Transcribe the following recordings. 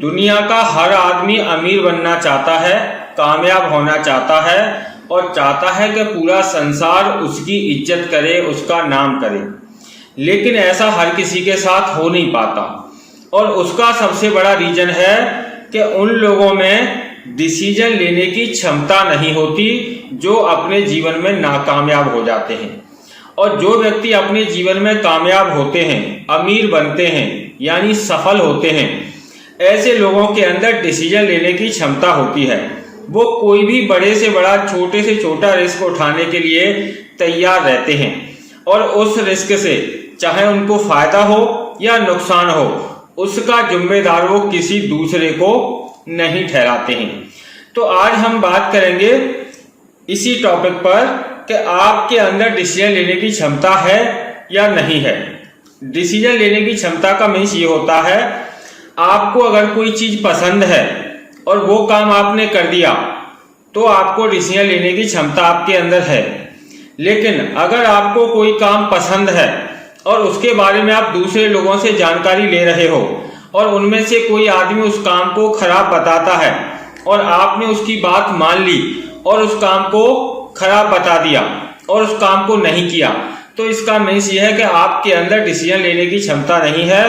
दुनिया का हर आदमी अमीर बनना चाहता है, कामयाब होना चाहता है और चाहता है कि पूरा संसार उसकी इज्जत करे, उसका नाम करे। लेकिन ऐसा हर किसी के साथ हो नहीं पाता और उसका सबसे बड़ा रीजन है कि उन लोगों में डिसीजन लेने की क्षमता नहीं होती जो अपने जीवन में नाकामयाब हो जाते हैं। और जो व्यक्ति अपने जीवन में कामयाब होते हैं, अमीर बनते हैं, यानी सफल होते हैं, ऐसे लोगों के अंदर डिसीजन लेने की क्षमता होती है। वो कोई भी बड़े से बड़ा, छोटे से छोटा रिस्क उठाने के लिए तैयार रहते हैं और उस रिस्क से चाहे उनको फायदा हो या नुकसान हो, उसका जिम्मेदार वो किसी दूसरे को नहीं ठहराते हैं। तो आज हम बात करेंगे इसी टॉपिक पर कि आपके अंदर डिसीजन लेने की क्षमता है या नहीं है। डिसीजन लेने की क्षमता का मीन्स ये होता है, आपको अगर कोई चीज पसंद है और वो काम आपने कर दिया तो आपको डिसीजन लेने की क्षमता आपके अंदर है। लेकिन अगर आपको कोई काम पसंद है और उसके बारे में आप दूसरे लोगों से जानकारी ले रहे हो और उनमें से कोई आदमी उस काम को खराब बताता है और आपने उसकी बात मान ली और उस काम को खराब बता दिया और उस काम को नहीं किया, तो इसका मीन्स ये है कि आपके अंदर डिसीजन लेने की क्षमता नहीं है।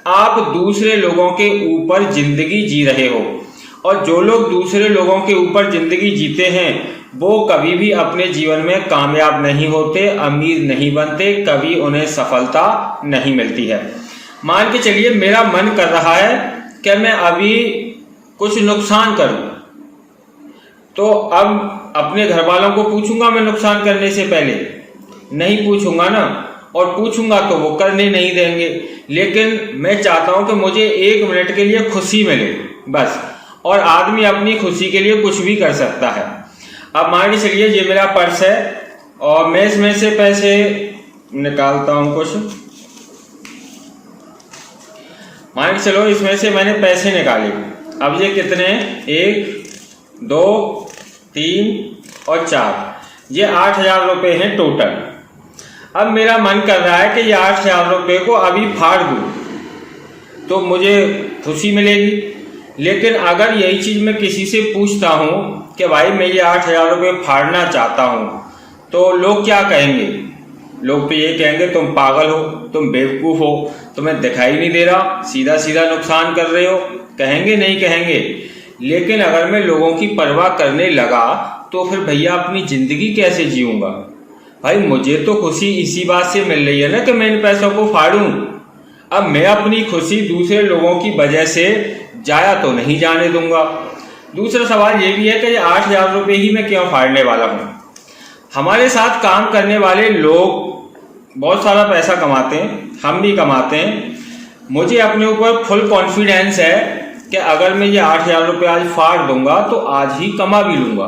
आप दूसरे लोगों के ऊपर जिंदगी जी रहे हो और जो लोग दूसरे लोगों के ऊपर जिंदगी जीते हैं वो कभी भी अपने जीवन में कामयाब नहीं होते, अमीर नहीं बनते, कभी उन्हें सफलता नहीं मिलती है। मान के चलिए मेरा मन कर रहा है कि मैं अभी कुछ नुकसान करूं, तो अब अपने घर वालों को पूछूंगा मैं नुकसान करने से पहले? नहीं पूछूंगा ना, और पूछूंगा तो वो करने नहीं देंगे। लेकिन मैं चाहता हूं कि मुझे 1 मिनट के लिए खुशी मिले बस, और आदमी अपनी खुशी के लिए कुछ भी कर सकता है। अब मान के चलिए ये मेरा पर्स है और मैं इसमें से पैसे निकालता हूं कुछ, मान के चलो इसमें से मैंने पैसे निकाले। अब ये कितने हैं? 1 2 3 और 4, ये 8,000 रुपये हैं टोटल। अब मेरा मन कर रहा है कि ये 8,000 रुपये को अभी फाड़ दूं तो मुझे खुशी मिलेगी। लेकिन अगर यही चीज मैं किसी से पूछता हूं कि भाई मैं ये 8,000 रुपये फाड़ना चाहता हूं, तो लोग क्या कहेंगे? लोग तो ये कहेंगे तुम पागल हो, तुम बेवकूफ हो, तुम्हें दिखाई नहीं दे रहा, सीधा सीधा नुकसान कर रहे हो। कहेंगे नहीं कहेंगे? लेकिन अगर मैं लोगों की परवाह करने लगा तो फिर भैया अपनी जिंदगी कैसे जीऊंगा? भाई मुझे तो खुशी इसी बात से मिल रही है ना कि मैं इन पैसों को फाड़ूं। अब मैं अपनी खुशी दूसरे लोगों की वजह से जाया तो नहीं जाने दूंगा। दूसरा सवाल ये भी है कि ये 8,000 रुपये ही मैं क्यों फाड़ने वाला हूं? हमारे साथ काम करने वाले लोग बहुत सारा पैसा कमाते हैं, हम भी कमाते हैं। मुझे अपने ऊपर फुल कॉन्फिडेंस है कि अगर मैं ये 8,000 रुपये आज फाड़ दूंगा तो आज ही कमा भी लूंगा,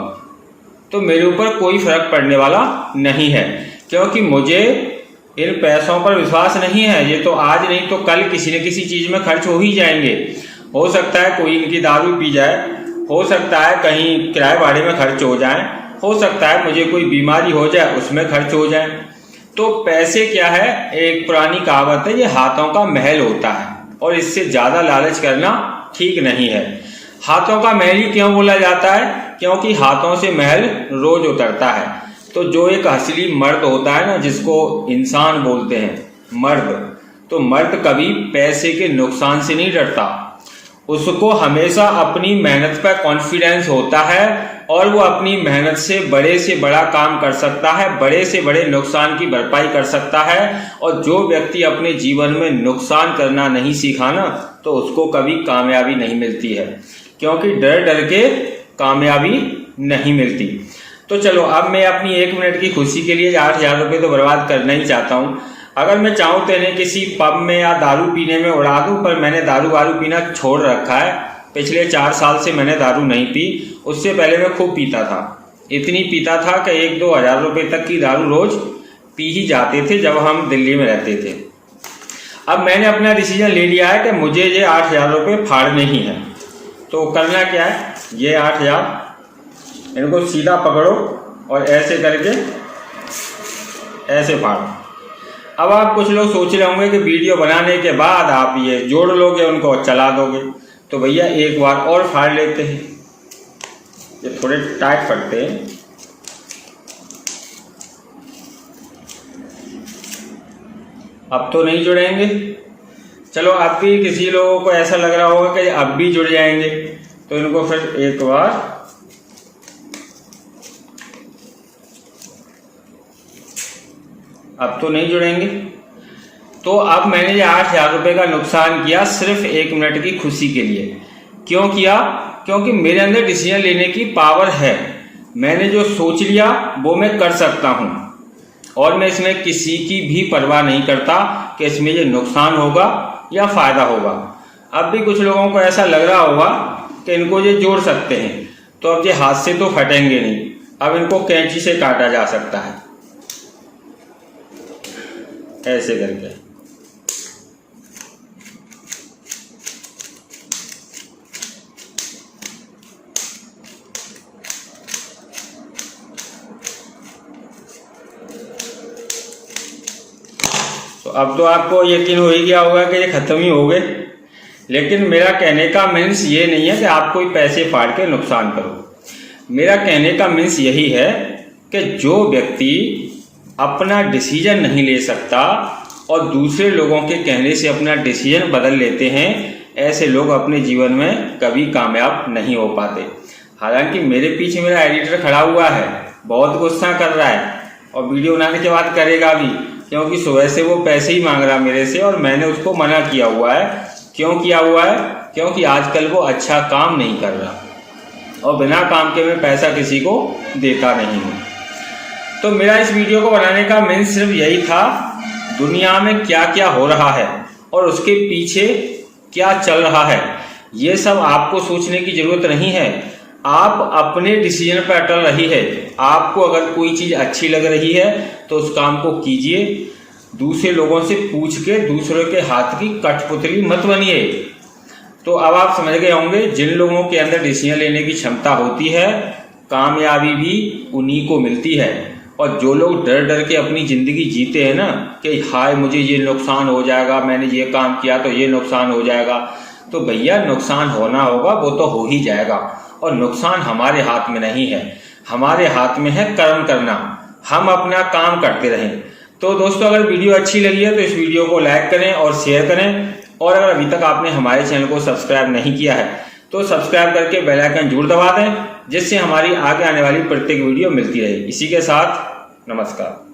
तो मेरे ऊपर कोई फर्क पड़ने वाला नहीं है, क्योंकि मुझे इन पैसों पर विश्वास नहीं है। ये तो आज नहीं तो कल किसी न किसी चीज में खर्च हो ही जाएंगे। हो सकता है कोई इनकी दारू पी जाए, हो सकता है कहीं किराए भाड़े में खर्च हो जाए, हो सकता है मुझे कोई बीमारी हो जाए उसमें खर्च हो जाए। तो पैसे क्या है, एक पुरानी कहावत है, ये हाथों का महल होता है और इससे ज्यादा लालच करना ठीक नहीं है। हाथों का महल ही क्यों बोला जाता है? क्योंकि हाथों से महल रोज उतरता है। तो जो एक असली मर्द होता है ना, जिसको इंसान बोलते हैं मर्द, तो मर्द कभी पैसे के नुकसान से नहीं डरता। उसको हमेशा अपनी मेहनत पर कॉन्फिडेंस होता है और वो अपनी मेहनत से बड़ा काम कर सकता है, बड़े से बड़े नुकसान की भरपाई कर सकता है। और जो व्यक्ति अपने जीवन में नुकसान करना नहीं सीखा ना, तो उसको कभी कामयाबी नहीं मिलती है, क्योंकि डर डर के कामयाबी नहीं मिलती। तो चलो अब मैं अपनी 1 मिनट की खुशी के लिए 8,000 रुपये तो बर्बाद करना ही चाहता हूँ। अगर मैं चाहूँ तो इन्हें किसी पब में या दारू पीने में उड़ा दूँ, पर मैंने दारू पीना छोड़ रखा है। पिछले 4 साल से मैंने दारू नहीं पी। उससे पहले मैं खूब पीता था, इतनी पीता था कि 1-2 हज़ार रुपये तक की दारू रोज पी ही जाते थे जब हम दिल्ली में रहते थे। अब मैंने अपना डिसीजन ले लिया है कि मुझे ये 8,000 रुपये फाड़ने ही है। तो करना क्या है, ये 8,000 इनको सीधा पकड़ो और ऐसे करके ऐसे फाड़ो। अब आप कुछ लोग सोच रहे होंगे कि वीडियो बनाने के बाद आप ये जोड़ लोगे, उनको चला दोगे, तो तो भैया एक बार और फाड़ लेते हैं। ये थोड़े टाइट फटते हैं। अब तो नहीं जुड़ेंगे। चलो अब भी किसी लोगों को ऐसा लग रहा होगा कि अब भी जुड़ जाएंगे, तो इनको फिर एक बार अब तो नहीं जुड़ेंगे। तो अब मैंने ये 8,000 रुपये का नुकसान किया सिर्फ 1 मिनट की खुशी के लिए। क्यों किया? क्योंकि मेरे अंदर डिसीजन लेने की पावर है। मैंने जो सोच लिया वो मैं कर सकता हूँ और मैं इसमें किसी की भी परवाह नहीं करता कि इसमें ये नुकसान होगा या फायदा होगा। अब भी कुछ लोगों को ऐसा लग रहा होगा कि इनको ये जोड़ सकते हैं, तो अब ये हाथ से तो फटेंगे नहीं, अब इनको कैंची से काटा जा सकता है ऐसे करके। तो अब तो आपको यकीन हो ही गया होगा कि ये खत्म ही हो गए। लेकिन मेरा कहने का मीन्स ये नहीं है कि आप कोई पैसे फाड़ के नुकसान करो। मेरा कहने का मीन्स यही है कि जो व्यक्ति अपना डिसीजन नहीं ले सकता और दूसरे लोगों के कहने से अपना डिसीजन बदल लेते हैं, ऐसे लोग अपने जीवन में कभी कामयाब नहीं हो पाते। हालांकि मेरे पीछे मेरा एडिटर खड़ा हुआ है, बहुत गुस्सा कर रहा है और वीडियो बनाने के बाद करेगा भी, क्योंकि सुबह से वो पैसे ही मांग रहा मेरे से और मैंने उसको मना किया हुआ है। क्यों किया हुआ है? क्योंकि आजकल वो अच्छा काम नहीं कर रहा और बिना काम के मैं पैसा किसी को देता नहीं हूँ। तो मेरा इस वीडियो को बनाने का मेन सिर्फ यही था, दुनिया में क्या क्या हो रहा है और उसके पीछे क्या चल रहा है, ये सब आपको सोचने की जरूरत नहीं है। आप अपने डिसीजन पर अटल रही है। आपको अगर कोई चीज़ अच्छी लग रही है तो उस काम को कीजिए। दूसरे लोगों से पूछ के दूसरों के हाथ की कठपुतली मत बनिए। तो अब आप समझ गए होंगे, जिन लोगों के अंदर डिसीजन लेने की क्षमता होती है, कामयाबी भी उन्हीं को मिलती है। और जो लोग डर डर के अपनी ज़िंदगी जीते हैं ना कि हाय मुझे ये नुकसान हो जाएगा, मैंने ये काम किया तो ये नुकसान हो जाएगा, तो भैया नुकसान होना होगा, वो तो हो ही जाएगा। और नुकसान हमारे हाथ में नहीं है, हमारे हाथ में है कर्म करना। हम अपना काम करते रहें। तो दोस्तों, अगर वीडियो अच्छी लगी है तो इस वीडियो को लाइक करें और शेयर करें। और अगर अभी तक आपने हमारे चैनल को सब्सक्राइब नहीं किया है तो सब्सक्राइब करके बेल आइकन जरूर दबा दें, जिससे हमारी आगे आने वाली प्रत्येक वीडियो मिलती रहे। इसी के साथ नमस्कार।